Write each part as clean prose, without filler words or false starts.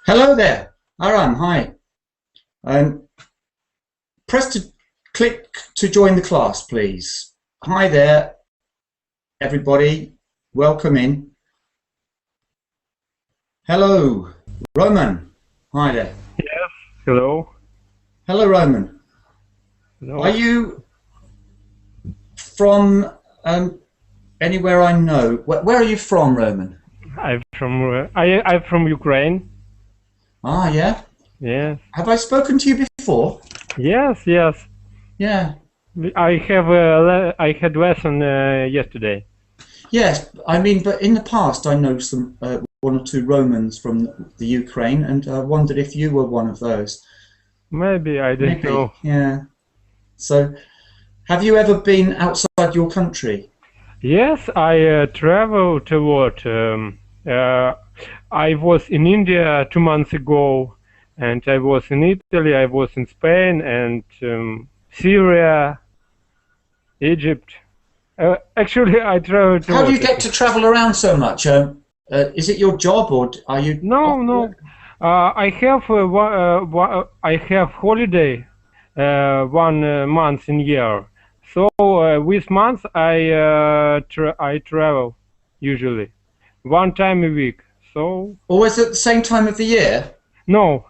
Hello there, Aram. Hi. Click to join the class, please. Hi there, everybody. Welcome in. Hello, Roman. Hi there. Yes. Hello. Hello, Roman. Hello. Are you from anywhere I know? Where are you from, Roman? I'm from Ukraine. Ah, yeah. Yes. Have I spoken to you before? Yes. Yes. Yeah. I had lesson yesterday. Yes, I mean, but in the past I know some one or two Romans from the Ukraine, and I wondered if you were one of those. Maybe I don't know. Yeah. So, have you ever been outside your country? Yes, I traveled a lot. I was in India 2 months ago, and I was in Italy. I was in Spain and Syria, Egypt. Actually, I traveled. How do you get to travel around so much? Is it your job, or are you? No. I have holiday 1 month in year. So with months I travel usually 1 time a week. So always at the same time of the year? No.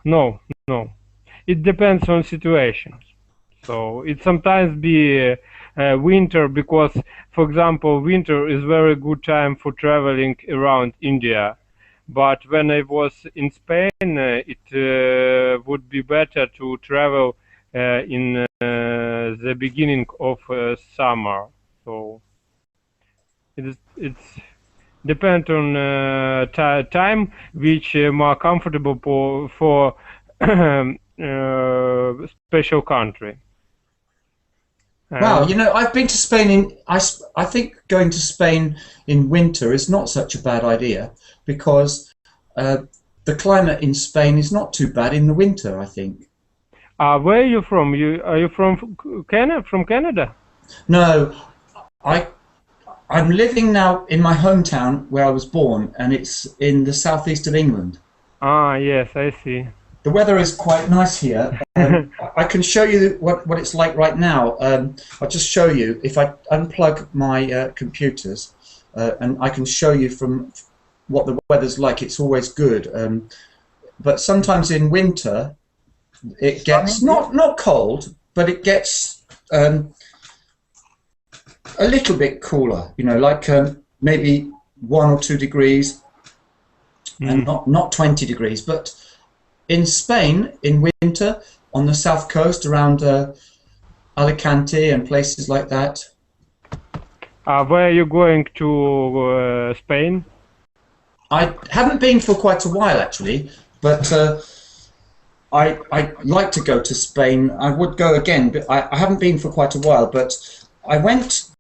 It depends on situations. So it sometimes be winter, because, for example, winter is very good time for traveling around India. But when I was in Spain, it would be better to travel in the beginning of summer. So it's depend on time which more comfortable for special country. Wow, you know, I've been to Spain I think going to Spain in winter is not such a bad idea, because the climate in Spain is not too bad in the winter, I think. Where are you from? Are you from Canada? From Canada? No, I'm living now in my hometown where I was born, and it's in the southeast of England. Ah, yes, I see. The weather is quite nice here. I can show you what it's like right now. I'll just show you if I unplug my computers, and I can show you from what the weather's like. It's always good, but sometimes in winter it gets not cold, but it gets a little bit cooler. You know, like maybe 1 or 2 degrees, and not 20 degrees, but in Spain, in winter, on the south coast, around Alicante and places like that. Where are you going to Spain? I haven't been for quite a while, actually, but I'd like to go to Spain. I would go again, but I haven't been for quite a while. But I went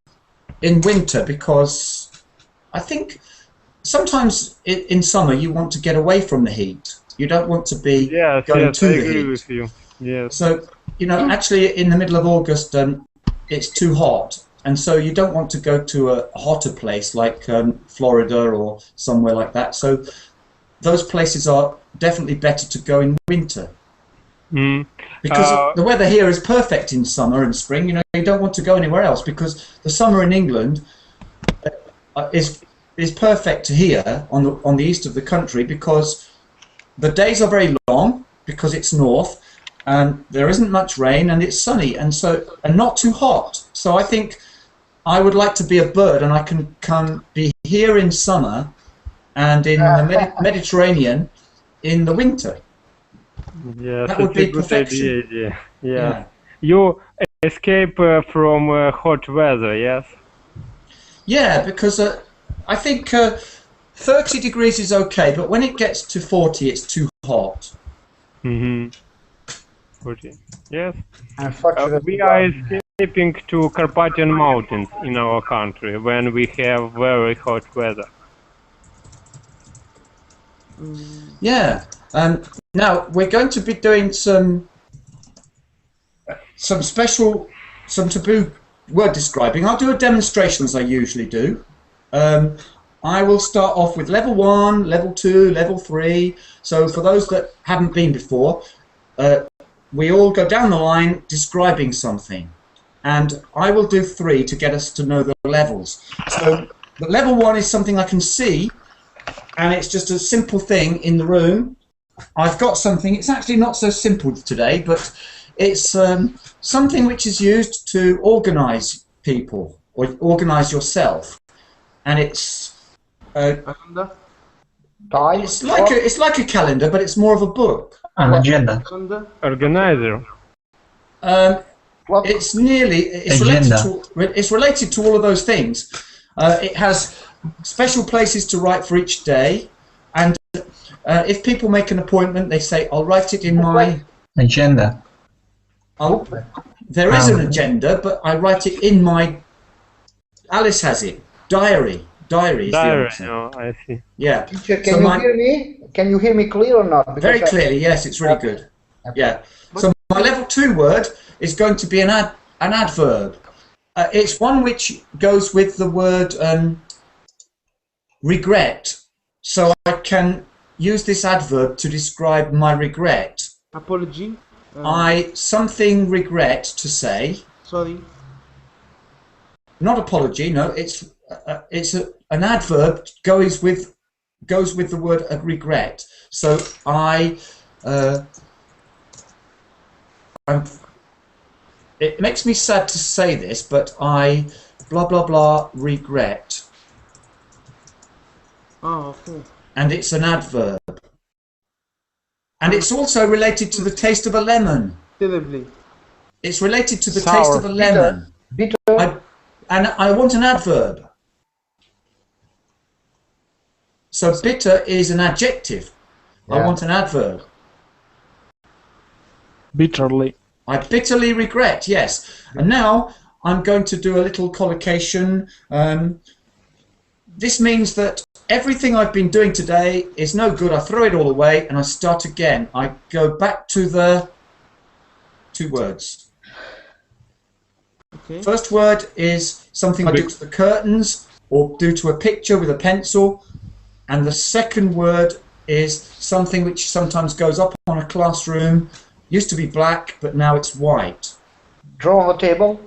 in winter because I think sometimes in summer you want to get away from the heat. You don't want to be going to the heat. With you. Yes. So, you know, actually in the middle of August it's too hot, and so you don't want to go to a hotter place like Florida or somewhere like that. So those places are definitely better to go in winter. Because the weather here is perfect in summer and spring. You know, you don't want to go anywhere else, because the summer in England is perfect here on the east of the country, because the days are very long because it's north, and there isn't much rain, and it's sunny, and not too hot. So I think I would like to be a bird, and I can be here in summer and in the Mediterranean in the winter. Yes, That would it's a be good perfection. idea. Yes. Yeah. You escape from hot weather, yes? Yeah, because I think 30 degrees is okay, but when it gets to 40, it's too hot. Mm-hmm. Okay. Yes. Unfortunately, We are escaping to Carpathian Mountains in our country when we have very hot weather. Yeah. Now we're going to be doing some special, some taboo word describing. I'll do a demonstration as I usually do. Um, I will start off with level 1, level 2, level 3. So for those that haven't been before, we all go down the line describing something. And I will do 3 to get us to know the levels. So the level 1 is something I can see, and it's just a simple thing in the room. I've got something, it's actually not so simple today, but it's something which is used to organize people or organize yourself. And it's it's like a calendar, but it's more of a book. An agenda. Organizer. It's nearly it's related to all of those things. It has special places to write for each day, and if people make an appointment, they say, "I'll write it in my agenda." Oh, there is an agenda, but I write it in my. Alice has it. Diary. Diary is the answer. Oh, I see. Yeah. Teacher, can you hear me? Can you hear me clear or not? Because very clearly, yes. It's really good. Yeah. So my level 2 word is going to be an adverb. It's one which goes with the word regret. So I can use this adverb to describe my regret. Apology. I something regret to say. Sorry. Not apology. No, it's an adverb goes with the word regret. So it makes me sad to say this, but I blah blah blah regret. Oh, okay. And it's an adverb. And it's also related to the taste of a lemon. Terribly. It's related to the taste of a lemon. Bitter. And I want an adverb. So bitter is an adjective. Yeah. I want an adverb. Bitterly. I bitterly regret, yes. And now I'm going to do a little collocation. This means that everything I've been doing today is no good. I throw it all away and I start again. I go back to the 2 words. Okay. First word is something I do to the curtains or do to a picture with a pencil. And the second word is something which sometimes goes up on a classroom. Used to be black, but now it's white. Draw on the table.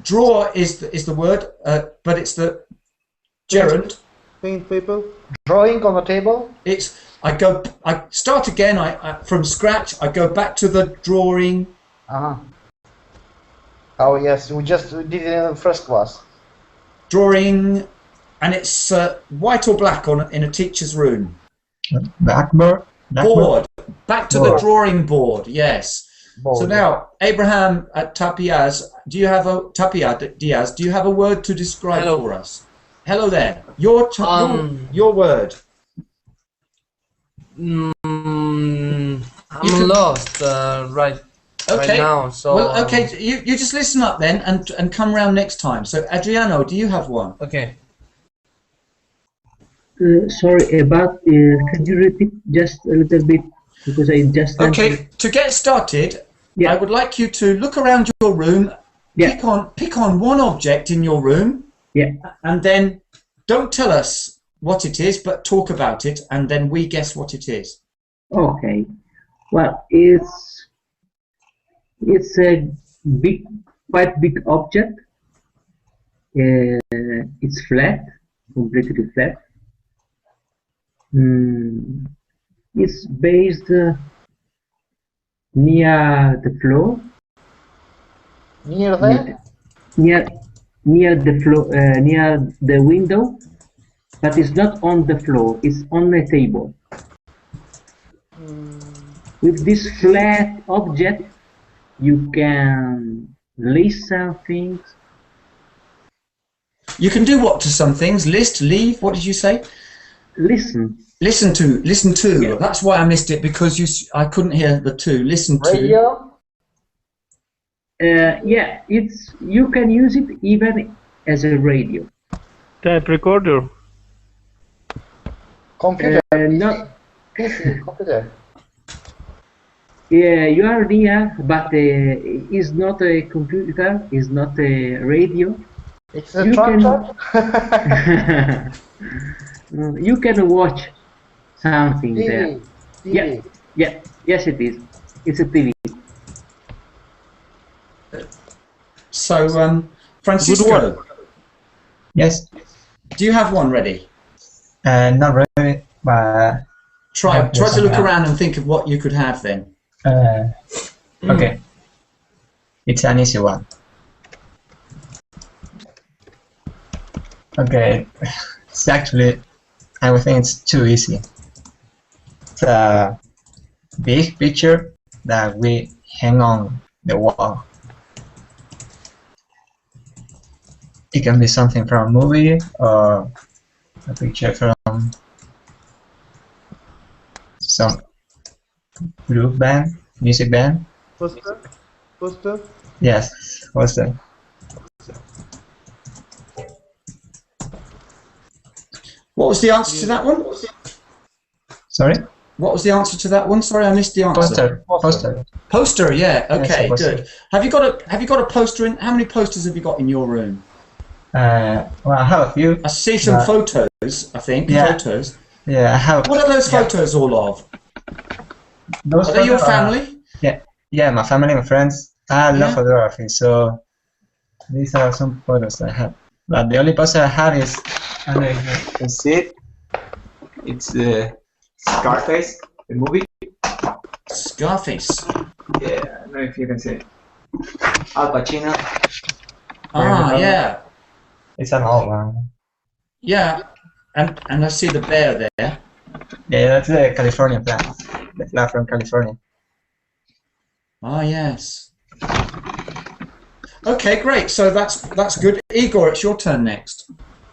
Draw is the word, but it's the gerund. Paint paper. Drawing on the table. It's I start again. From scratch. I go back to the drawing. Oh yes, we did it in the first class. Drawing, and it's white or black in a teacher's room. Blackboard. Board. Back to the drawing board. Yes. Board. So now, Abraham Tapiaz, do you have a word to describe for us? Hello there. Your word. I'm lost right now. So well, okay. You just listen up then and come round next time. So Adriano, do you have one? Okay. Sorry, about could you repeat just a little bit because I just okay. To get started, yeah. I would like you to look around your room. Yeah. Pick on one object in your room. Yeah. And then don't tell us what it is, but talk about it, and then we guess what it is. Okay. Well, it's a quite big object. It's flat, completely flat. It's based near the floor. Near the? Near the floor, near the window, but it's not on the floor. It's on a table. With this flat object, you can list some things. You can do what to some things? List, leave. What did you say? Listen. Listen to. Yeah. That's why I missed it, because I couldn't hear the two. Listen to. Radio. Yeah, you can use it even as a radio. Tape recorder. Computer. Not. PC. Computer. Yeah, you are near, but it's not a computer. It's not a radio. It's a You tractor. You can watch something there. TV. Yeah, yeah, yes, it is. It's a TV. So, Francisco, Yes. do you have one ready? Not really, but Try to look Yeah. around and think of what you could have then. okay. It's an easy one. Okay, it's actually, I would think it's too easy. It's a big picture that we hang on the wall. It can be something from a movie or a picture from some group band, music band. Poster. Poster. Yes, what's that? What was the answer to that one? Sorry? What was the answer to that one? Sorry, I missed the answer. Poster. Poster. Poster, yeah. Yes, Okay, a poster. good. Have you got a poster in? How many posters have you got in your room? Well, I have a few. I see some But- photos. I think Yeah. photos. Yeah, I have. What are those Yeah. photos all of? Those Are they your photos are- family? Yeah, my family and friends. I love Yeah. photography, so these are some photos I have. But the only poster I have is, I don't know if you can see it. It's Scarface, the movie. Scarface. Yeah, I don't know if you can see it. Al Pacino. Ah, yeah, It's an old one. yeah. And I see the bear there. Yeah, that's the California flag. The flag from California. Ah, yes. Okay, great. So that's good. Igor, it's your turn next.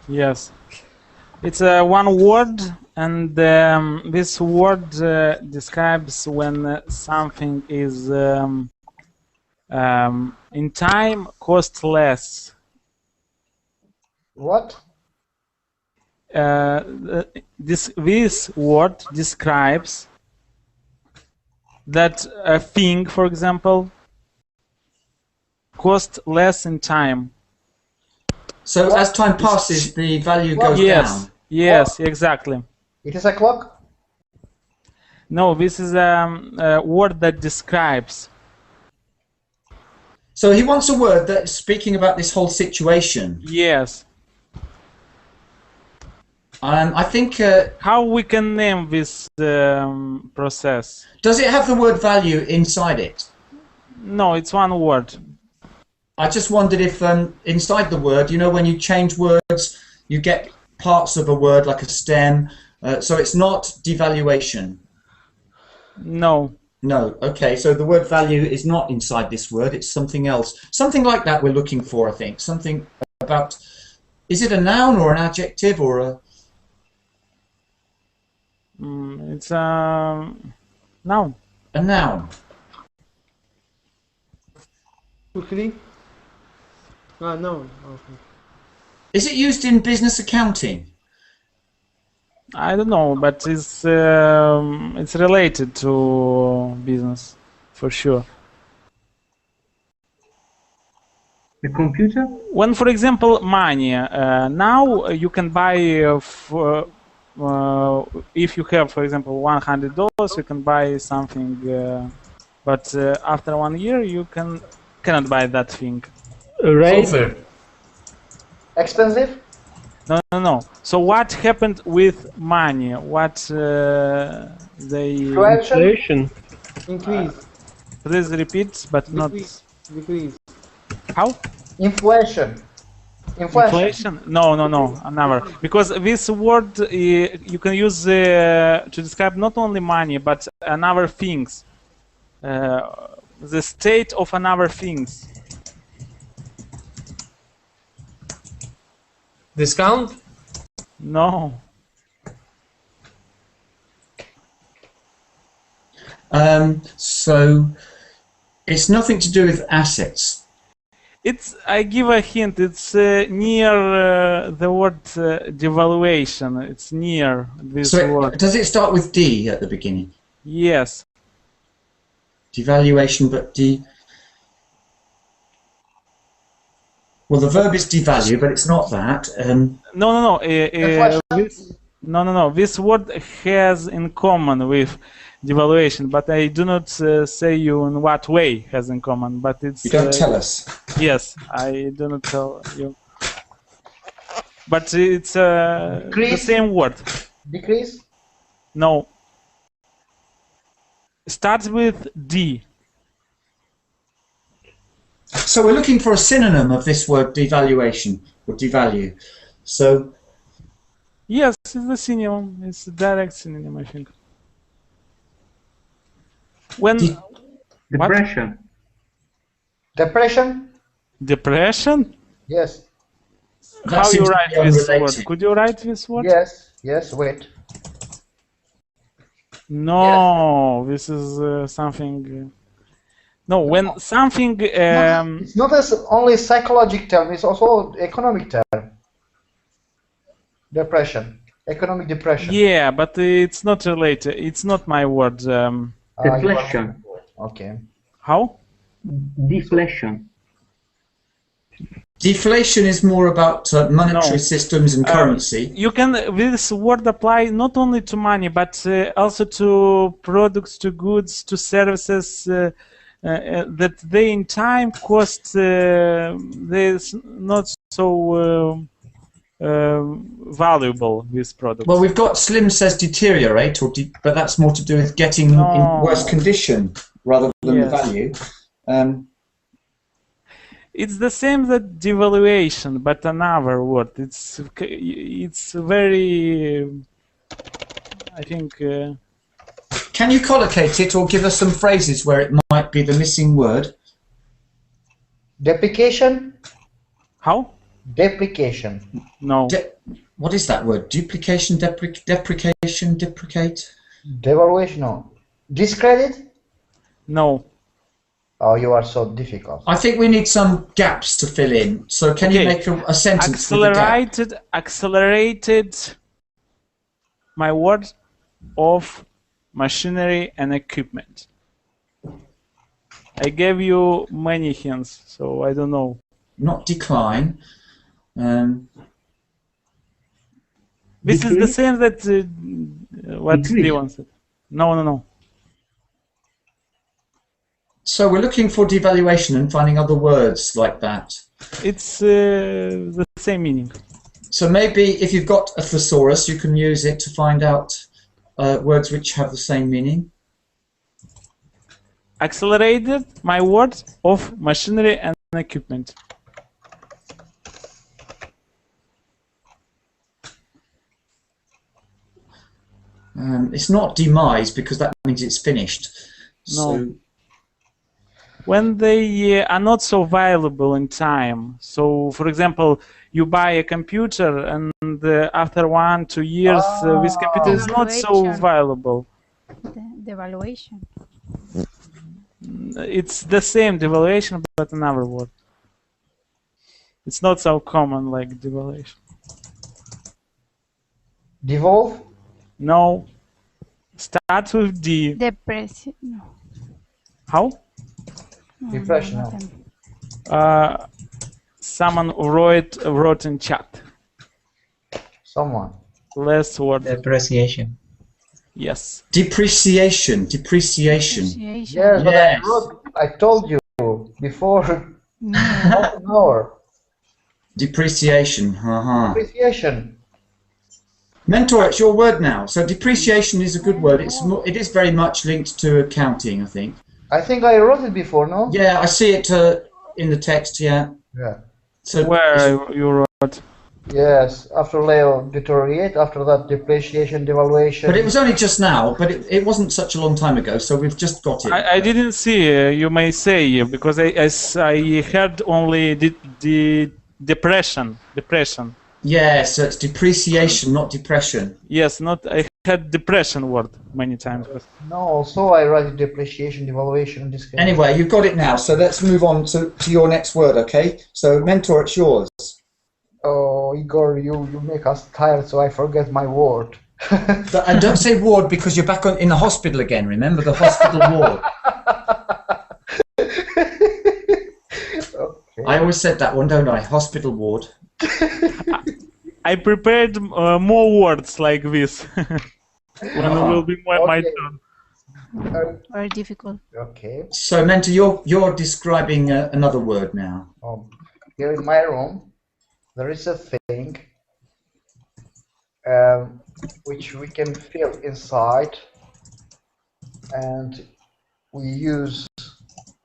Yes. It's one word, and this word describes when something is in time cost less. What? This word describes that a thing, for example, cost less in time. So as time passes, the value goes down. Yes, exactly. It is a clock? No, this is a word that describes. So he wants a word that's speaking about this whole situation. Yes. I think. How we can name this process? Does it have the word value inside it? No, it's one word. I just wondered if inside the word, you know, when you change words, you get parts of a word like a stem. So it's not devaluation. No. No. Okay. So the word value is not inside this word. It's something else. Something like that we're looking for, I think. Something about. Is it a noun or an adjective or a? It's a noun. A noun. Quickly. Ah, no. Okay. Is it used in business accounting? I don't know, but it's related to business, for sure. The computer? When, for example, money. Now you can buy if you have, for example, $100, you can buy something. But after 1 year, you cannot buy that thing. Right? Over. Expensive? No. So what happened with money? What they? Inflation. Increase. Please repeat, but not. Decrease. Decrease. How? Inflation. Inflation. No, never. Because this word you can use to describe not only money but another things. The state of another things. Discount? No. So it's nothing to do with assets. I give a hint. It's near the word devaluation. It's near this word. Does it start with D at the beginning? Yes. Devaluation, but well, the verb is devalue, but it's not that. No. This word has in common with devaluation, but I do not say you in what way has in common. But it's. You don't tell us. Yes, I do not tell you. But it's the same word. Decrease? No. Starts with D. So we're looking for a synonym of this word devaluation or devalue. So. Yes, it's the synonym. It's a direct synonym, I think. When depression. Depression? Depression? Yes. How you write this word? Could you write this word? Yes, wait. No, this is something. No, when something. It's not only psychological term, it's also economic term. Depression. Economic depression. Yeah, but it's not related. It's not my word. Deflation. Okay. How? Deflation. Deflation is more about monetary systems and currency. You can this word apply not only to money but also to products, to goods, to services that they in time cost. There's not so valuable. These products. Well, we've got Slim says deteriorate, but that's more to do with getting in worse condition rather than the value. It's the same that devaluation, but another word. It's very. I think. Can you collocate it or give us some phrases where it might be the missing word? Deprecation? How? Deprecation. No. What is that word? Duplication, deprecation, deprecate? Devaluation, no. Discredit? No. Oh, you are so difficult. I think we need some gaps to fill in. So can you make a sentence with a gap? Accelerated my word of machinery and equipment. I gave you many hints, so I don't know. Not decline. This is the same that what Leon said. No. So we're looking for devaluation and finding other words like that. It's the same meaning. So maybe if you've got a thesaurus, you can use it to find out words which have the same meaning. Accelerated my word of machinery and equipment. It's not demise because that means it's finished. No. So, when they are not so valuable in time. So, for example, you buy a computer and after 1-2 years, this computer is not so valuable. Devaluation. It's the same devaluation, but another word. It's not so common like devaluation. Devolve? No. Start with D. Depression. No. How? Depression. No. Someone wrote in chat. Someone. Last word. Depreciation. Yes. Depreciation. Yes, but I told you before half an hour. Depreciation. Depreciation. Mentor, it's your word now. So depreciation is a good word. It is very much linked to accounting, I think. I think I wrote it before, no? Yeah, I see it in the text. Yeah. Yeah. So Where you wrote? Yes, after Leo deteriorate, after that depreciation, devaluation. But it was only just now, but it wasn't such a long time ago, so we've just got it. I didn't see, you may say, because I heard only the depression. Yes, so it's depreciation, not depression. Yes, not, I had depression word many times. But... No, also I write depreciation, devaluation, this kind. Anyway, you've got it now, so let's move on to your next word, okay? So, Mentor, it's yours. Oh, Igor, you make us tired, so I forget my word. And don't say ward because you're back in the hospital again. Remember the hospital ward. Okay. I always said that one, don't I? Hospital ward. I prepared more words like this. When it will be my turn. Very difficult. Okay. So, Mentor, you're describing another word now. Here in my room, there is a thing which we can feel inside, and we use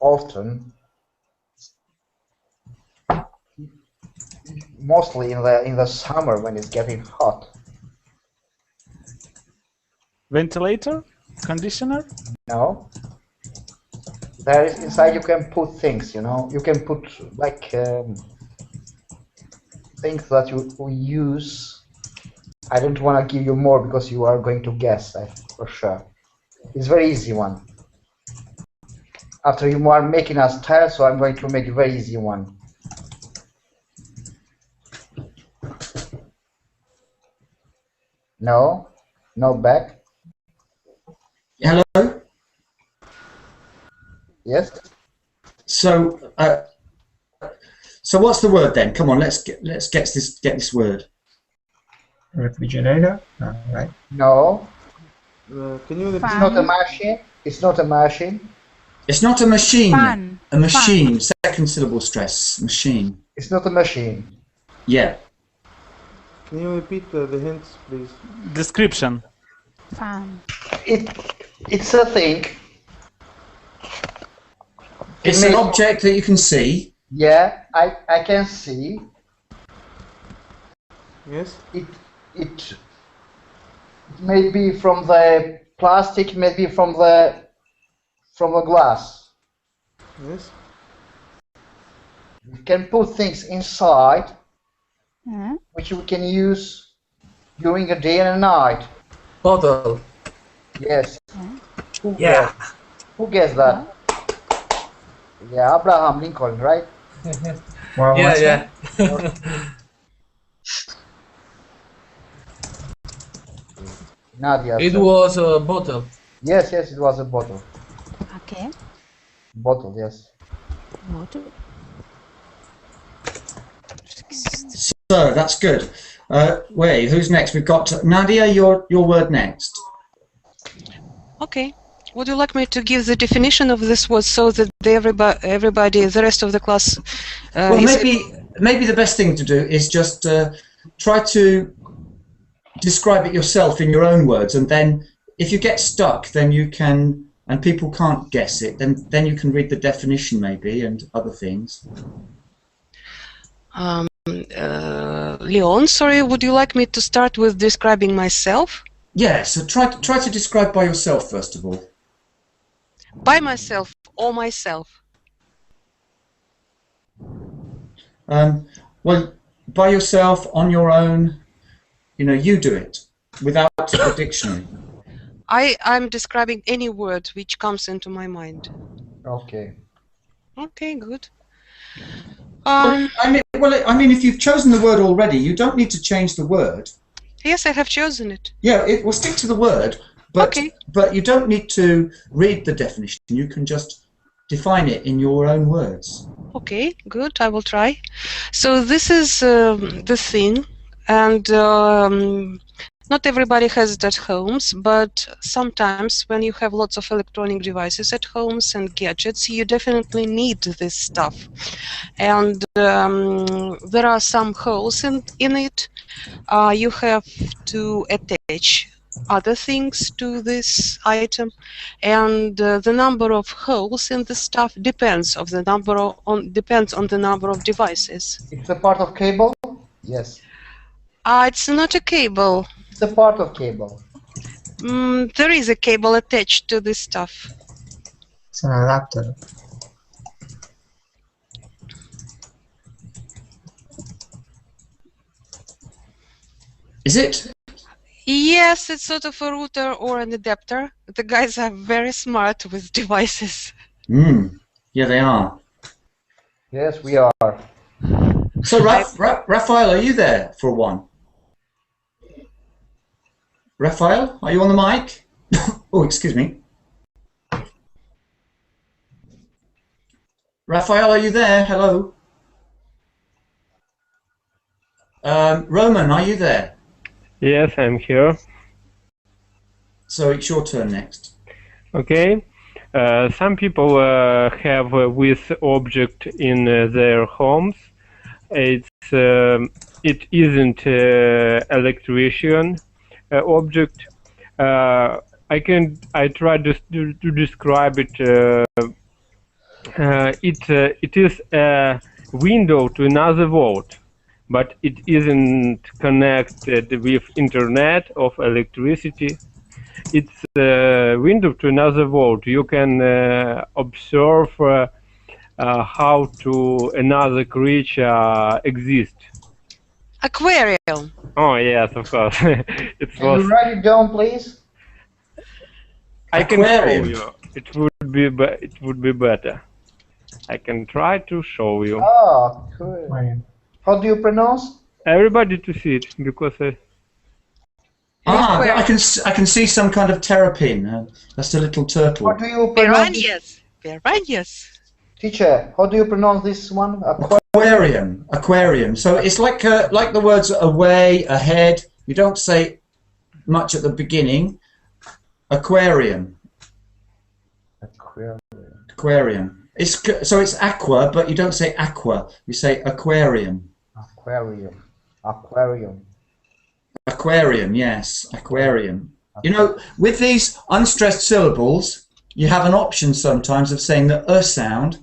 often, mostly in the summer when it's getting hot. Ventilator? Conditioner? No. There is inside you can put things, you know. You can put like things that we use. I don't want to give you more because you are going to guess, for sure. It's a very easy one. After you are making us tired, so I'm going to make a very easy one. No? No back? Hello? Yes? So, so what's the word then? Come on, let's get this word. Refrigerator? Right. No. Can you repeat? It's not a machine. It's not a machine. It's not a machine. Fan. A machine. Fan. Second syllable stress. Machine. It's not a machine. Yeah. Can you repeat the hints, please? Description. Fan. It's a thing. It's an object that you can see. Yeah, I can see. Yes. It may be from the plastic, maybe from the glass. Yes. You can put things inside, Yeah. which we can use during a day and a night. Bottle. Yes. Yeah. Who guessed that? Yeah, Abraham Lincoln, right? Well, Yeah. Nadia. It was a bottle. Yes, it was a bottle. Okay. Bottle, yes. Water. So that's good. Wait, who's next? We've got Nadia. Your word next. Okay. Would you like me to give the definition of this word so that everybody, the rest of the class? Well, maybe the best thing to do is just try to describe it yourself in your own words, and then if you get stuck, then you can, and people can't guess it, then you can read the definition maybe and other things. Leon, sorry, would you like me to start with describing myself? Yeah, so try to describe by yourself first of all. By myself or myself? Well, by yourself, on your own, you do it without a dictionary. I'm describing any word which comes into my mind. Okay. Okay, good. I mean, if you've chosen the word already, you don't need to change the word. Yes, I have chosen it. Yeah, we'll stick to the word, but okay. But you don't need to read the definition. You can just define it in your own words. Okay, good. I will try. So this is the thing, and not everybody has it at homes, but sometimes when you have lots of electronic devices at homes and gadgets, you definitely need this stuff. And there are some holes in it. You have to attach other things to this item, and the number of holes in the stuff depends on the number of devices. It's a part of cable? Yes. It's not a cable. It's a part of cable. There is a cable attached to this stuff. It's an adapter. Is it? Yes, it's sort of a router or an adapter. The guys are very smart with devices. Yeah, they are. Yes, we are. So, Raphael, are you there for one? Raphael, are you on the mic? Oh, excuse me. Raphael, are you there? Hello. Roman, are you there? Yes, I'm here. So it's your turn next. Okay. Some people have with object in their homes. It isn't electrician object. I try to describe it. It is a window to another world, but it isn't connected with internet of electricity. It's a window to another world. You can observe how to another creature exist. Aquarium. Oh yes, of course. Can you write it down, please? I can show you. It would be better. I can try to show you. Ah, cool. How do you pronounce? Everybody to see it because. I can see some kind of terrapin. That's a little turtle. How do you pronounce? Piranhas. Teacher, how do you pronounce this one? Aquarium. Aquarium. So it's like the words away, ahead. You don't say much at the beginning. Aquarium. Aquarium. So it's aqua, but you don't say aqua. You say aquarium. Aquarium. Aquarium. Aquarium, yes, aquarium. You know, with these unstressed syllables, you have an option sometimes of saying the sound.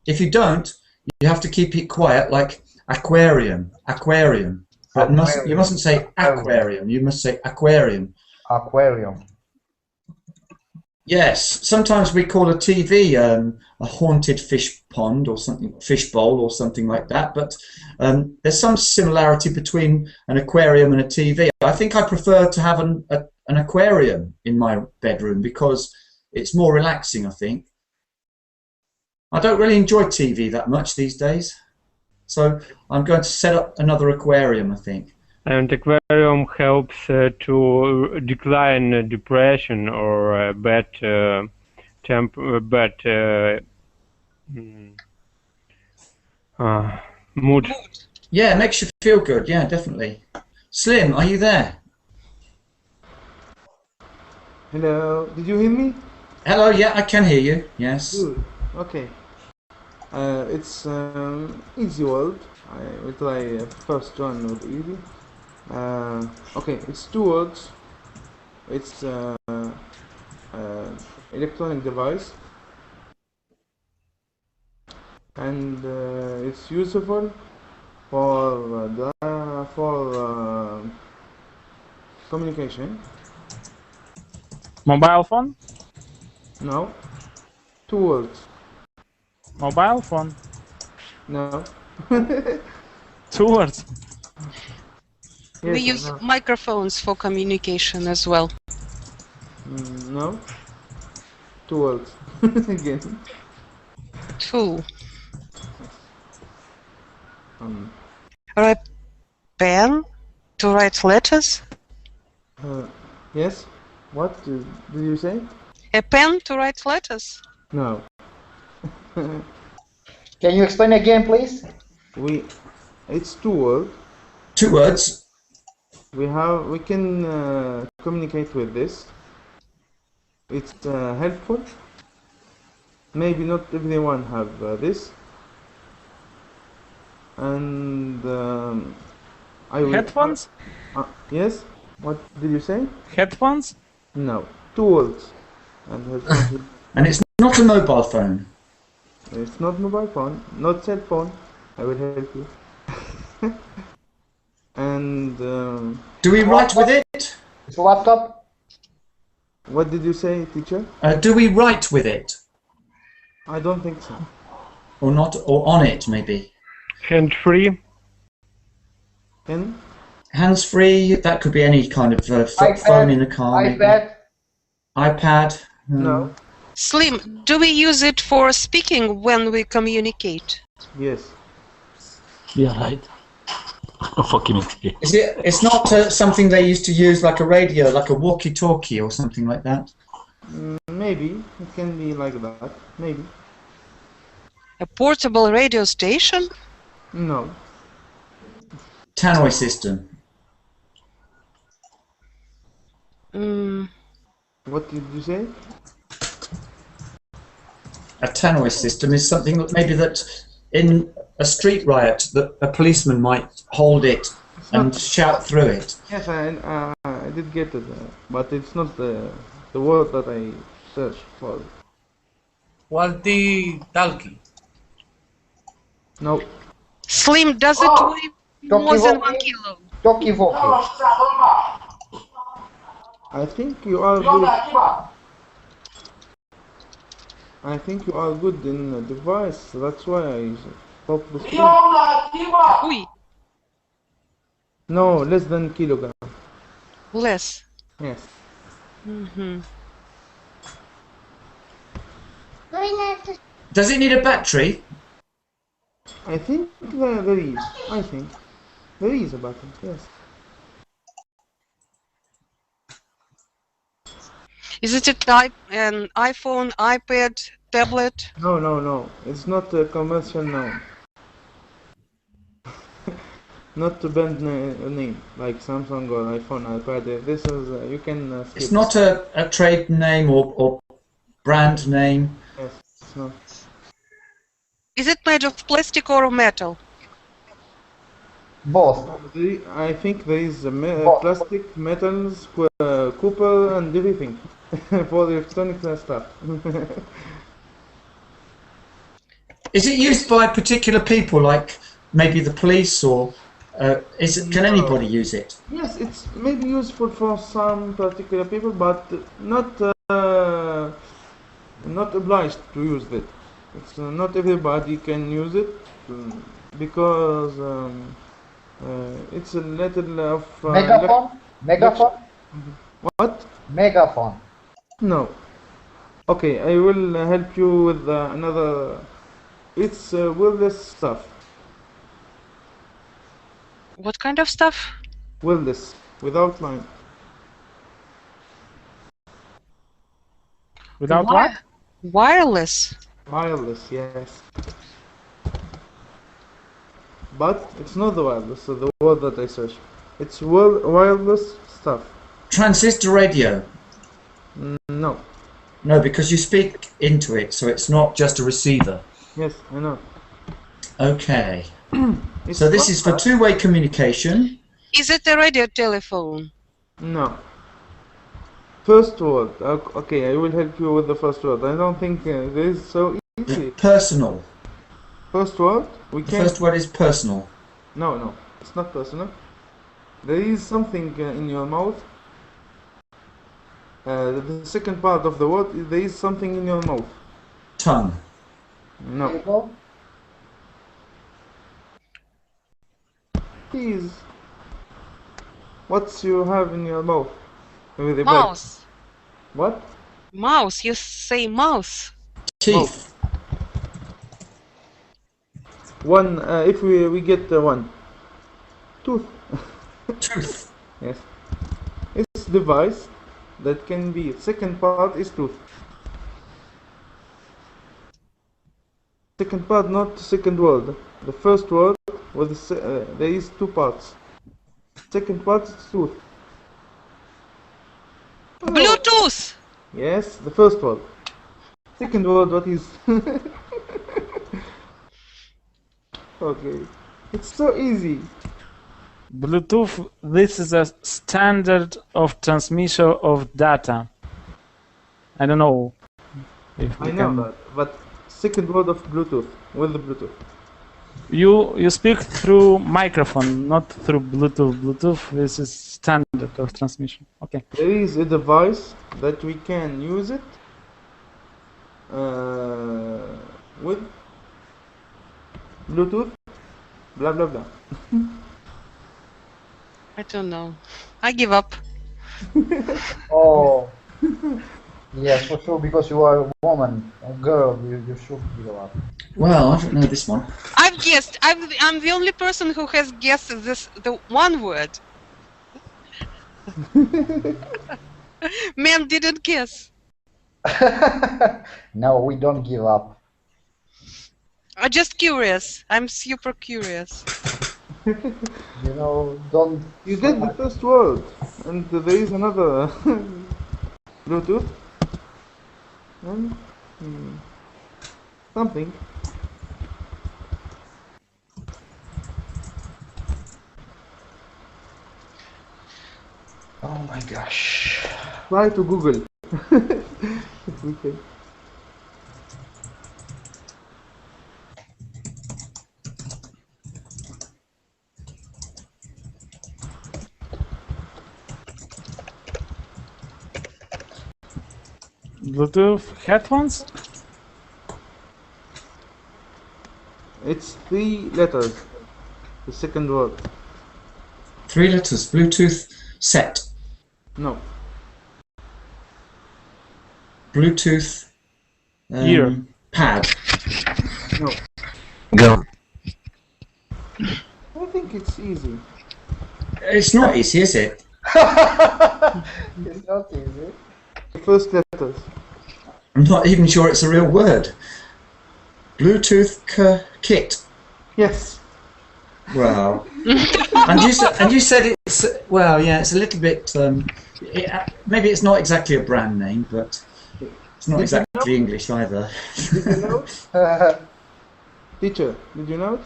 If you don't, you have to keep it quiet, like aquarium, aquarium. But you mustn't say aquarium. You must say aquarium. Aquarium. Yes, sometimes we call a TV a haunted fish pond or something, fish bowl or something like that. But there's some similarity between an aquarium and a TV. I think I prefer to have an aquarium in my bedroom because it's more relaxing, I think. I don't really enjoy TV that much these days. So I'm going to set up another aquarium, I think. And aquarium helps to decline depression or bad mood. Yeah, it makes you feel good. Yeah, definitely. Slim, are you there? Hello, did you hear me? Hello, yeah, I can hear you. Yes. Good. Okay. It's easy world. I will try first one with easy. Okay, it's two words. It's electronic device, and it's useful for communication. Mobile phone? No. Two words. Mobile phone? No. Two words. Yes, We use microphones for communication as well. No. Two words. Again. Two. A pen to write letters? Yes. What did you say? A pen to write letters? No. Can you explain again, please? It's two words. Two words. We can communicate with this. It's helpful. Maybe not everyone have this. And I will. Headphones? Yes. What did you say? Headphones? No. 2 words. And headphones. And it's not a mobile phone. It's not mobile phone, not cell phone. I will help you. And do we write with it? It's a laptop. What did you say, teacher? Do we write with it? I don't think so. Or not? Or on it, maybe? Hands-free? Hands-free, that could be any kind of phone in the car. iPad. Maybe. iPad. No. Slim, do we use it for speaking when we communicate? Yes. Yeah, right. For communicate. Is it? It's not something they used to use like a radio, like a walkie-talkie or something like that? Maybe. It can be like that. Maybe. A portable radio station? No. Tannoy system. What did you say? A tannoy system is something that maybe that in a street riot that a policeman might hold it and shout through it. Yes, I did get it, but it's not the word that I searched for. Walkie-talkie. No. Slim, does it weigh more than 1 kilo? Talkie-walkie. I think you are good. I think you are good in the device. That's why I stopped the screen. Oui. No, less than kilogram. Less. Yes. Does it need a battery? I think there is. I think there is a button. Yes. Is it a type an iPhone, iPad, tablet? No, no, no. It's not a commercial name. Not a band name like Samsung or iPhone, iPad. This is you can. Skip. It's not a trade name or brand name. Yes, it's not. Is it made of plastic or metal? Both. I think there is plastic, metals, copper, and everything for the electronic stuff. Is it used by particular people, like maybe the police, or can anybody use it? Yes, it's maybe useful for some particular people, but not obliged to use it. It's not everybody can use it because it's a little of megaphone. Megaphone. What? Megaphone. No. Okay, I will help you with another. It's wireless stuff. What kind of stuff? Wireless, without line. Without what? Wireless. Wireless, yes. But it's not the wireless, so the word that I searched. It's wireless stuff. Transistor radio. No. No, because you speak into it, so it's not just a receiver. Yes, I know. Okay. So this is for two-way communication. Is it a radio telephone? No. First word. Okay, I will help you with the first word. I don't think this is so easy. Personal. First word? The first word is personal. No, no. It's not personal. There is something in your mouth. The second part of the word, there is something in your mouth. Tongue. No. Please. What you have in your mouth? Mouse. What? Mouse. You say mouse. Teeth. One. If we get one. Tooth. Tooth. Yes. It's device that can be. Second part is tooth. Second part, not second word. The first word with there is two parts. Second part is tooth. Bluetooth. Yes, the first word. Second word, what is? Okay, it's so easy. Bluetooth, this is a standard of transmission of data. I don't know if we I know can... that, but second word of Bluetooth, with the Bluetooth. You speak through microphone, not through Bluetooth. Bluetooth, this is standard of transmission. Okay. There is a device that we can use it with Bluetooth, blah blah blah. I don't know. I give up. Oh. Yes, for sure, because you are a woman, a girl, you should give up. Well, I don't know this one. I've guessed. I'm the only person who has guessed the one word. Men didn't guess. No, we don't give up. I'm just curious. I'm super curious. You know, don't... You did the first word, and there is another Bluetooth. And, something. Oh my gosh. Try to Google. If we can. Bluetooth headphones? It's 3 letters. The second word. 3 letters. Bluetooth set. No. Bluetooth Ear. pad. No. Go. I think it's easy. It's not easy, is it? It's not easy. The first letters. I'm not even sure it's a real word. Bluetooth kit. Yes. Well, and you said it's, well, yeah, it's a little bit. Maybe it's not exactly a brand name, but it's not exactly English either. Did you know? Teacher, did you know it?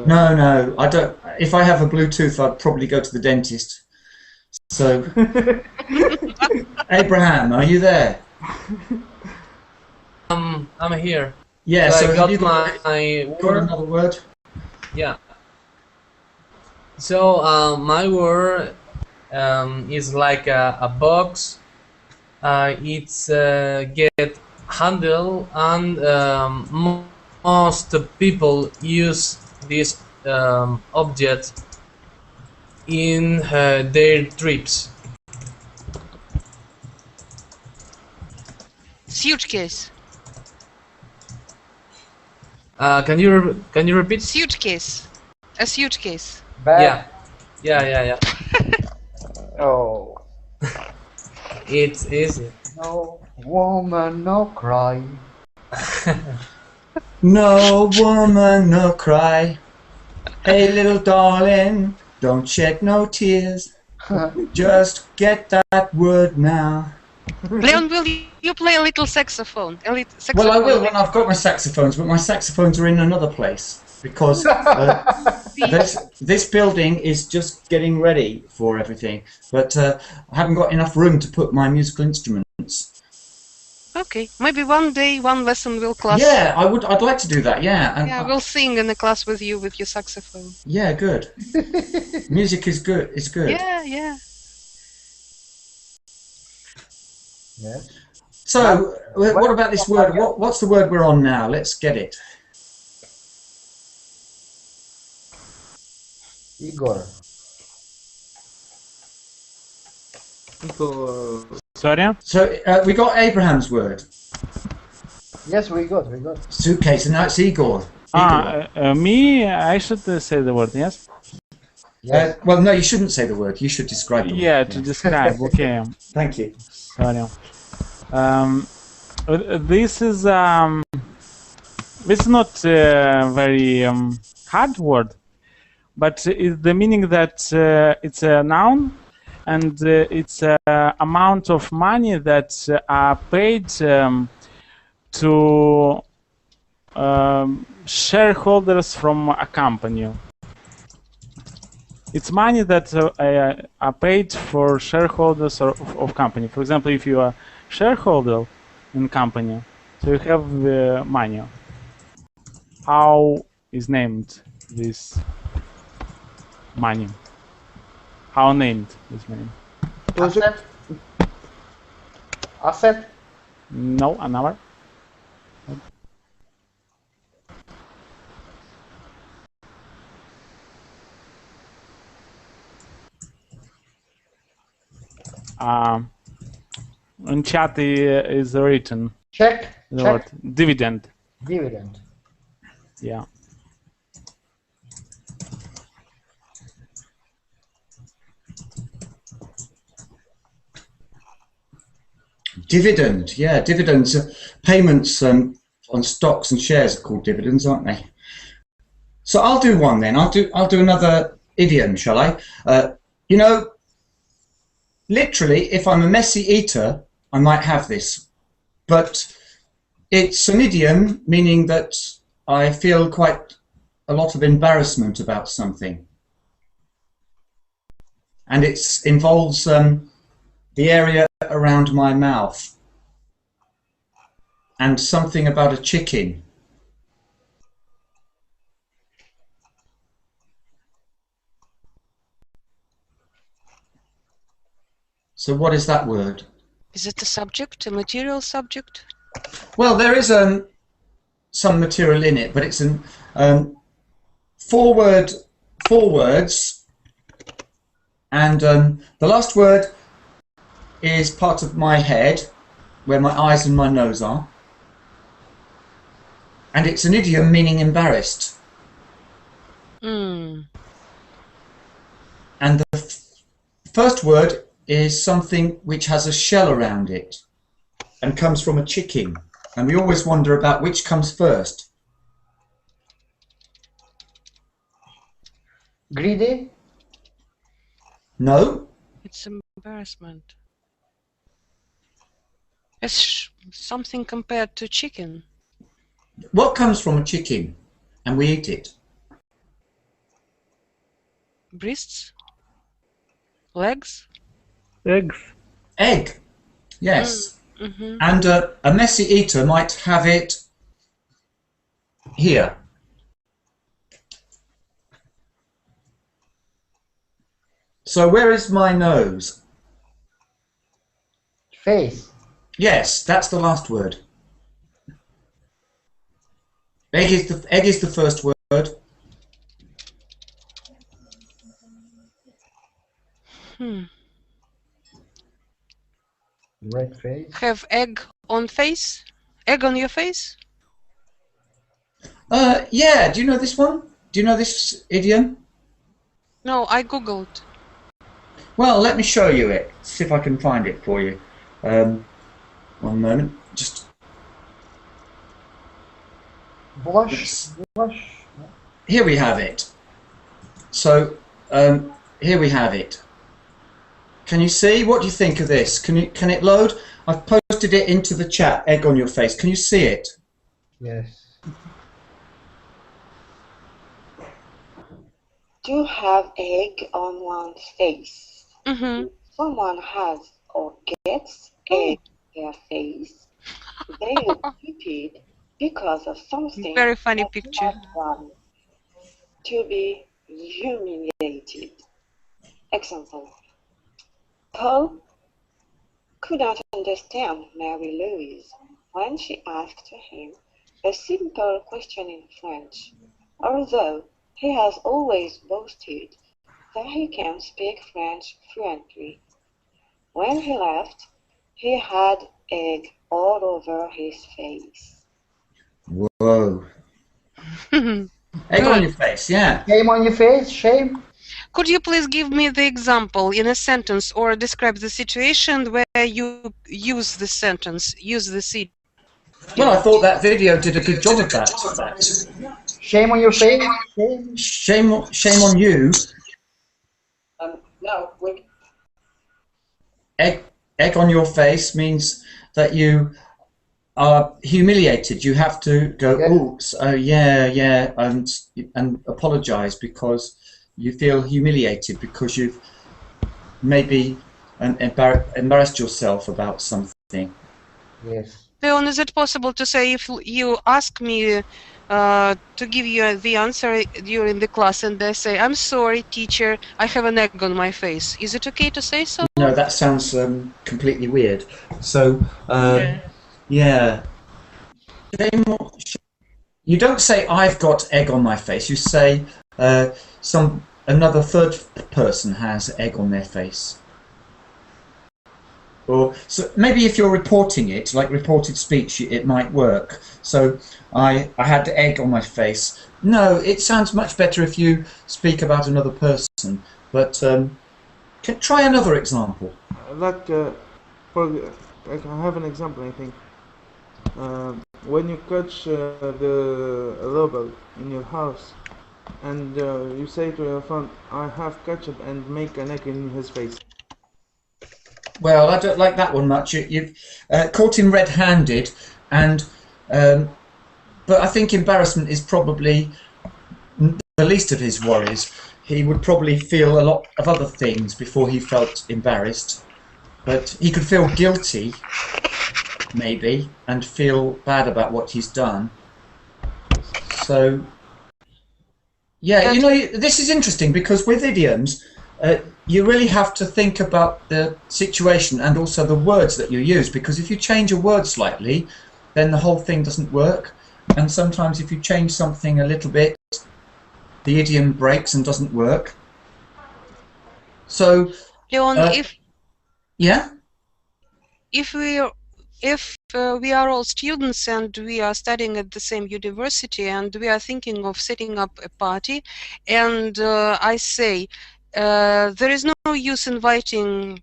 No, I don't. If I have a Bluetooth, I'd probably go to the dentist. So, Abraham, are you there? I'm here. Yeah. So So I have you got my got word. another word? Yeah. So my word is like a box. It's get handle, and most people use this object in their trips. Suitcase. Can you repeat? Suitcase. A suitcase. Bad. Yeah. Oh. It's easy. No woman, no cry. No woman, no cry. Hey, little darling, don't shed no tears. Just get that word now. Leon, will you play a little saxophone? Well, I will when I've got my saxophones, but my saxophones are in another place because this building is just getting ready for everything. But I haven't got enough room to put my musical instruments. Okay, maybe one day, one lesson will class. Yeah, I'd like to do that. Yeah. And yeah, we'll sing in the class with you with your saxophone. Yeah, good. Music is good. It's good. Yeah. Yes. So, what about this word? What's the word we're on now? Let's get it. Igor. Sorry? So, we got Abraham's word. Yes, we got. Suitcase, and now it's Igor. Me, I should say the word, yes? Well, no, you shouldn't say the word. You should describe the word. Yeah, to describe, okay. Thank you. Sorry. This is it's not a very hard word, but it's the meaning that it's a noun, and it's a amount of money that are paid to shareholders from a company. It's money that are paid for shareholders of company. For example, if you are shareholder in company, so you have money. How is named this money? How named this money? Asset? Asset? No, another. In chat is written. Check. The Check. word dividend. Dividend. Yeah. Dividend, yeah, dividends, payments on stocks and shares are called dividends, aren't they? So I'll do one then. I'll do another idiom, shall I? You know, literally, if I'm a messy eater, I might have this, but it's an idiom meaning that I feel quite a lot of embarrassment about something, and it involves the area around my mouth and something about a chicken. So what is that word? Is it a subject, a material subject? Well, there is some material in it, but it's four words, and the last word is part of my head, where my eyes and my nose are, and it's an idiom meaning embarrassed. Mm. And the first word is something which has a shell around it and comes from a chicken, and we always wonder about which comes first. Greedy? No. It's embarrassment. It's something compared to chicken. What comes from a chicken and we eat it? Breasts? Legs? Eggs. Egg. Yes. Mm-hmm. And a messy eater might have it here. So where is my nose? Face. Yes, that's the last word. Egg is the first word. Red face. Have egg on face? Egg on your face? Yeah, do you know this one? Do you know this idiom? No, I googled. Well, let me show you it. See if I can find it for you. One moment. Just Blush. Blush. here we have it. So here we have it. Can you see? What do you think of this? Can it load? I've posted it into the chat. Egg on your face. Can you see it? Yes. To have egg on one's face. Mm-hmm. If someone has or gets egg on their face, they will keep it because of something Very funny that's picture. not done. To be humiliated. Example. Paul could not understand Mary Louise when she asked him a simple question in French, although he has always boasted that he can speak French fluently. When he left, he had egg all over his face. Whoa. Egg on your face, yeah. Shame on your face, shame. Could you please give me the example in a sentence or describe the situation where you use the sentence, use the seed? Well, I thought that video did a good job of that. Shame on your face, shame. Shame on you. No, wait. Egg on your face means that you are humiliated. You have to go, oops, yeah, and apologise because You feel humiliated because you've maybe embarrassed yourself about something. Yes. Leon, is it possible to say if you ask me to give you the answer during the class and I say, I'm sorry, teacher, I have an egg on my face. Is it okay to say so? No, that sounds completely weird. So, yeah. You don't say, I've got egg on my face. You say, another third person has egg on their face. Or so maybe if you're reporting it, like reported speech, it might work. So I had egg on my face. No, it sounds much better if you speak about another person. But try another example. Like, I have an example, I think. When you catch the robot in your house, and you say to your friend, I have ketchup, and make an egg in his face. Well, I don't like that one much. You've caught him red-handed, and but I think embarrassment is probably the least of his worries. He would probably feel a lot of other things before he felt embarrassed, but he could feel guilty, maybe, and feel bad about what he's done. So, yeah, you know, this is interesting because with idioms, you really have to think about the situation and also the words that you use, because if you change a word slightly, then the whole thing doesn't work. And sometimes if you change something a little bit, the idiom breaks and doesn't work. So, Leon, if we are all students and we are studying at the same university and we are thinking of setting up a party, and I say there is no use inviting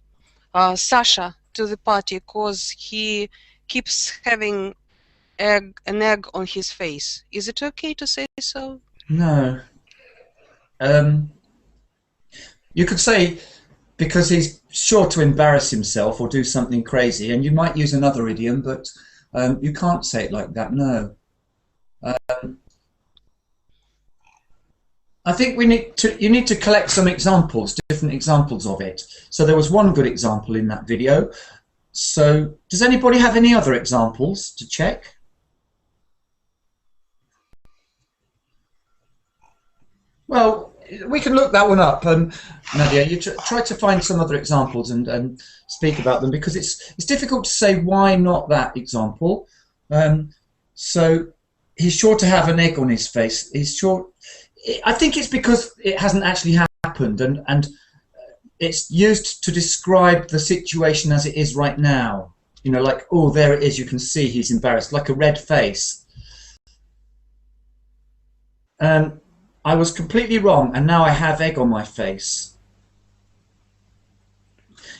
Sasha to the party because he keeps having an egg on his face. Is it okay to say so? No. You could say because he's sure to embarrass himself or do something crazy, and you might use another idiom, but you can't say it like that, no. I think you need to collect some examples, different examples of it. So there was one good example in that video. So does anybody have any other examples to check? Well, we can look that one up. Nadia, you try to find some other examples and speak about them, because it's difficult to say why not that example. So he's sure to have an egg on his face. He's sure. I think it's because it hasn't actually happened, and it's used to describe the situation as it is right now. You know, like, oh, there it is. You can see he's embarrassed, like a red face. I was completely wrong, and now I have egg on my face.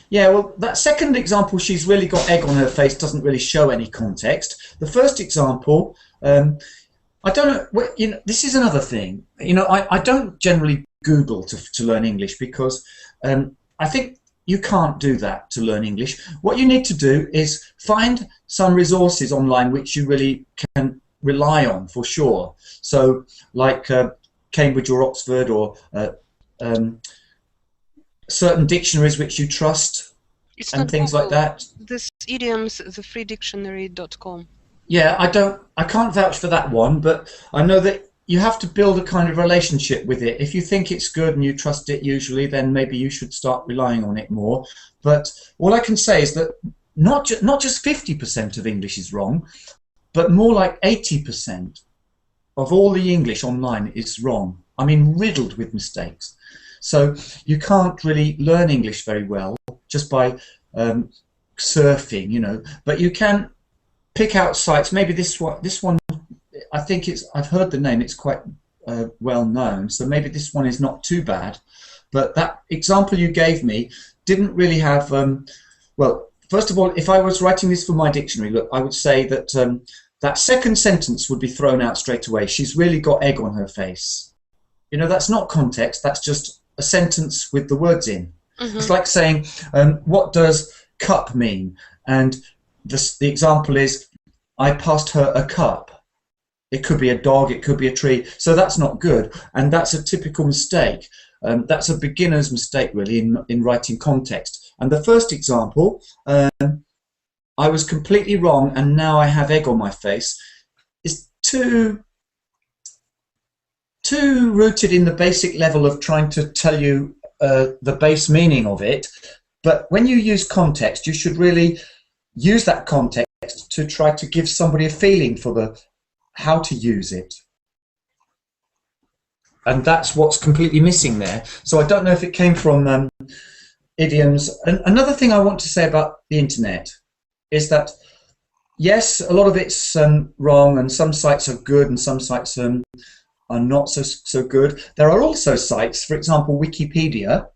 Yeah, well, that second example, she's really got egg on her face, doesn't really show any context. The first example, I don't know, you know, this is another thing. You know, I don't generally Google to learn English, because I think you can't do that to learn English. What you need to do is find some resources online which you really can rely on for sure. So, like Cambridge or Oxford, or certain dictionaries which you trust, and things like that. This idiom's thefreedictionary.com. Yeah, I can't vouch for that one, but I know that you have to build a kind of relationship with it. If you think it's good and you trust it usually, then maybe you should start relying on it more. But all I can say is that not just 50% of English is wrong, but more like 80% of all the English online is wrong. I mean, riddled with mistakes. So you can't really learn English very well just by surfing, you know. But you can pick out sites. Maybe this one, I think I've heard the name. It's quite well known. So maybe this one is not too bad. But that example you gave me didn't really have. Well, first of all, if I was writing this for my dictionary, look, I would say that. That second sentence would be thrown out straight away. She's really got egg on her face. You know, that's not context. That's just a sentence with the words in. Mm-hmm. It's like saying, what does cup mean? And the example is, I passed her a cup. It could be a dog, it could be a tree. So that's not good. And that's a typical mistake. That's a beginner's mistake, really, in writing context. And the first example, I was completely wrong, and now I have egg on my face, is too rooted in the basic level of trying to tell you the base meaning of it. But when you use context, you should really use that context to try to give somebody a feeling for how to use it. And that's what's completely missing there. So I don't know if it came from idioms. And another thing I want to say about the internet is that, yes, a lot of it's wrong, and some sites are good and some sites are not so good. There are also sites, for example, Wikipedia,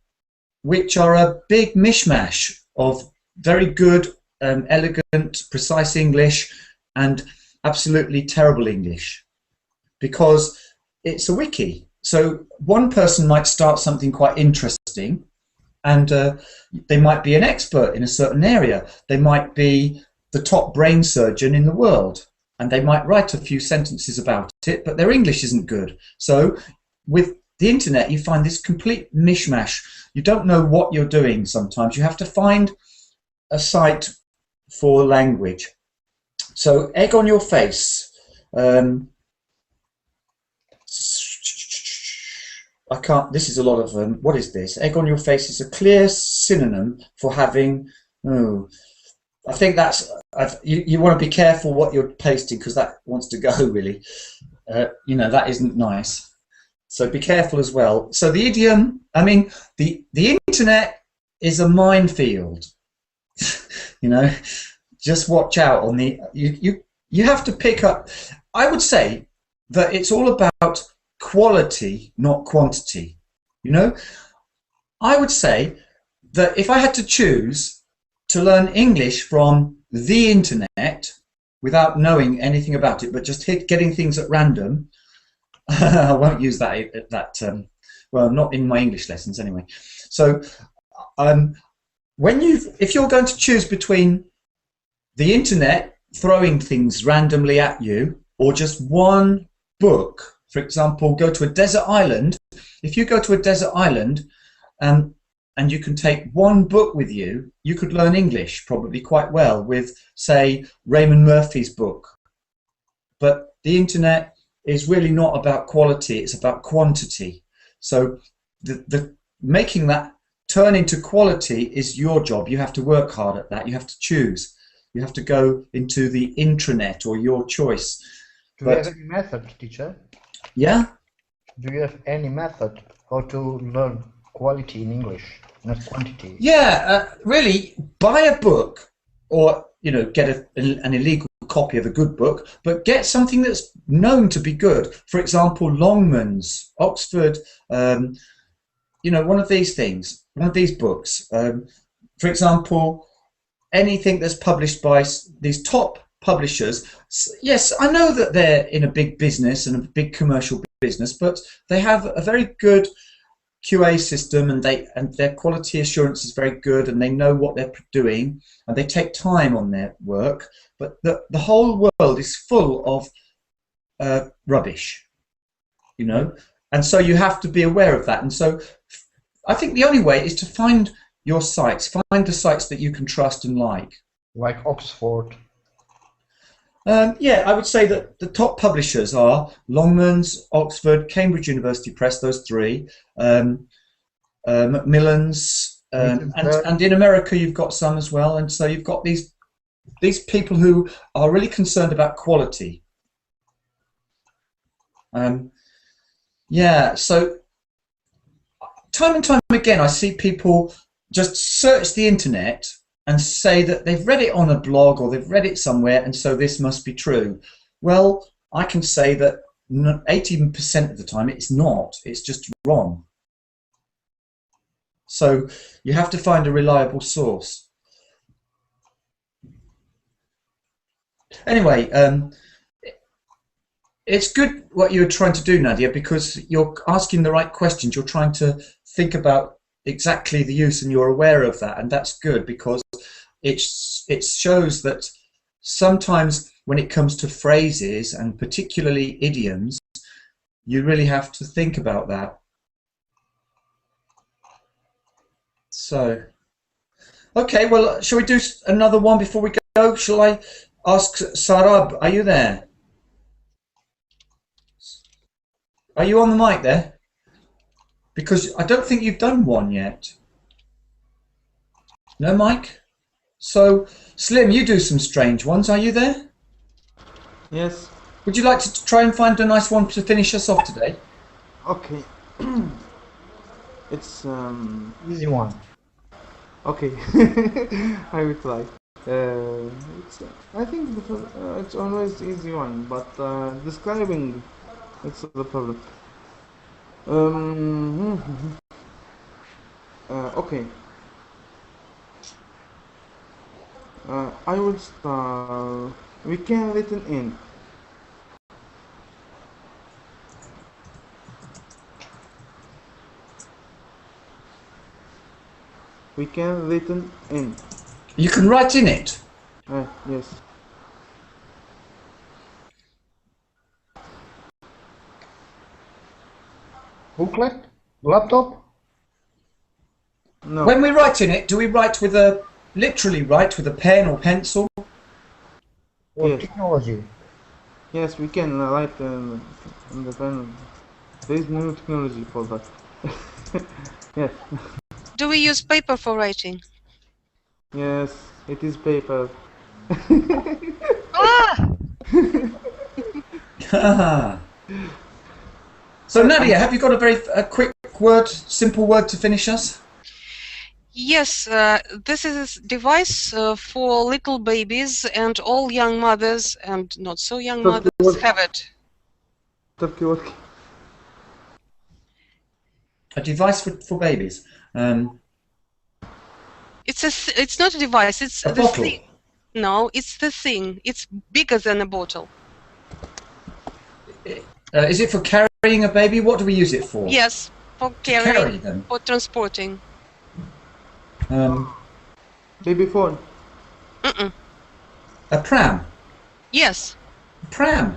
which are a big mishmash of very good, elegant, precise English and absolutely terrible English, because it's a wiki. So one person might start something quite interesting, and they might be an expert in a certain area. They might be the top brain surgeon in the world, and they might write a few sentences about it, but their English isn't good. So with the internet, you find this complete mishmash. You don't know what you're doing sometimes. You have to find a site for language. So egg on your face. I can't, this is a lot of, what is this? Egg on your face is a clear synonym for having, I think that's, you want to be careful what you're pasting, because that wants to go, really. You know, that isn't nice. So be careful as well. So the idiom, I mean, the internet is a minefield. You know, just watch out on the, you have to pick up, I would say that it's all about quality, not quantity. You know, I would say that if I had to choose to learn English from the internet without knowing anything about it, but just getting things at random, I won't use that well, not in my English lessons anyway. So if you're going to choose between the internet throwing things randomly at you, or just one book, for example, go to a desert island. If you go to a desert island and you can take one book with you, you could learn English probably quite well with, say, Raymond Murphy's book. But the internet is really not about quality, it's about quantity. So the making that turn into quality is your job. You have to work hard at that. You have to choose. You have to go into the intranet or your choice. Do you have any method, teacher? Yeah? Do you have any method how to learn quality in English, not quantity? Yeah, really, buy a book, or get an illegal copy of a good book, but get something that's known to be good. For example, Longman's, Oxford, one of these things, one of these books. For example, anything that's published by these top publishers. Yes, I know that they're in a big business and a big commercial business, but they have a very good QA system, and their quality assurance is very good, and they know what they're doing, and they take time on their work. But the whole world is full of rubbish, and so you have to be aware of that. And so I think the only way is to find your sites, find the sites that you can trust and like. Like Oxford. Yeah, I would say that the top publishers are Longman's, Oxford, Cambridge University Press, those three, Macmillan's, and in America you've got some as well. And so you've got these people who are really concerned about quality. Yeah, so time and time again I see people just search the internet and say that they've read it on a blog or they've read it somewhere, and so this must be true. Well, I can say that 80% of the time it's not. It's just wrong. So you have to find a reliable source. Anyway, it's good what you're trying to do, Nadia, because you're asking the right questions. You're trying to think about exactly the use, and you're aware of that, and that's good, because it shows that sometimes when it comes to phrases, and particularly idioms, you really have to think about that. So, okay, well, shall we do another one before we go? Shall I ask Sarab, are you there? Are you on the mic there? Because I don't think you've done one yet. No, Mike? So, Slim, you do some strange ones. Are you there? Yes. Would you like to try and find a nice one to finish us off today? Okay. It's easy one. Okay. I will try. I think it's always easy one, but describing it's the problem. Okay. I will start. We can written in. We can written in. You can write in it? Yes. Booklet? Laptop? No. When we write in it, do we write with a, literally write with a pen or pencil? Or Yes. technology? Yes, we can write in the pen. There is new technology for that. Yes. Do we use paper for writing? Yes, it is paper. Ah! So Nadia, have you got a very quick word, simple word to finish us? Yes, this is a device for little babies, and all young mothers and not so young mothers have it. A device for babies. It's not a device. It's A the bottle. thing. No, it's the thing. It's bigger than a bottle. Is it for carrying a baby? What do we use it for? Yes, for carry carrying, them. for transporting. Baby phone. A pram. Yes. Pram.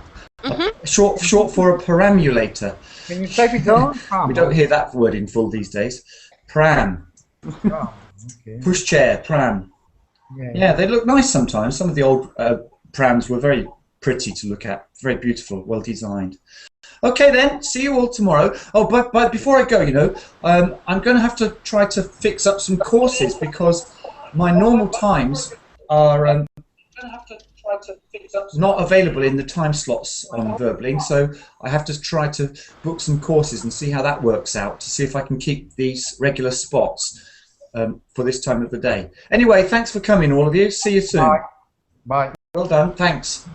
Short for a perambulator. Can you type it down? We don't hear that word in full these days. Pram. Oh, okay. Pushchair, pram. Yeah, they look nice sometimes. Some of the old prams were very pretty to look at. Very beautiful, well designed. Okay then, see you all tomorrow. Oh, but before I go, you know, I'm going to have to try to fix up some courses because my normal times are not available in the time slots on Verbling, so I have to try to book some courses and see how that works out, to see if I can keep these regular spots for this time of the day. Anyway, thanks for coming, all of you. See you soon. Bye. Well done. Thanks.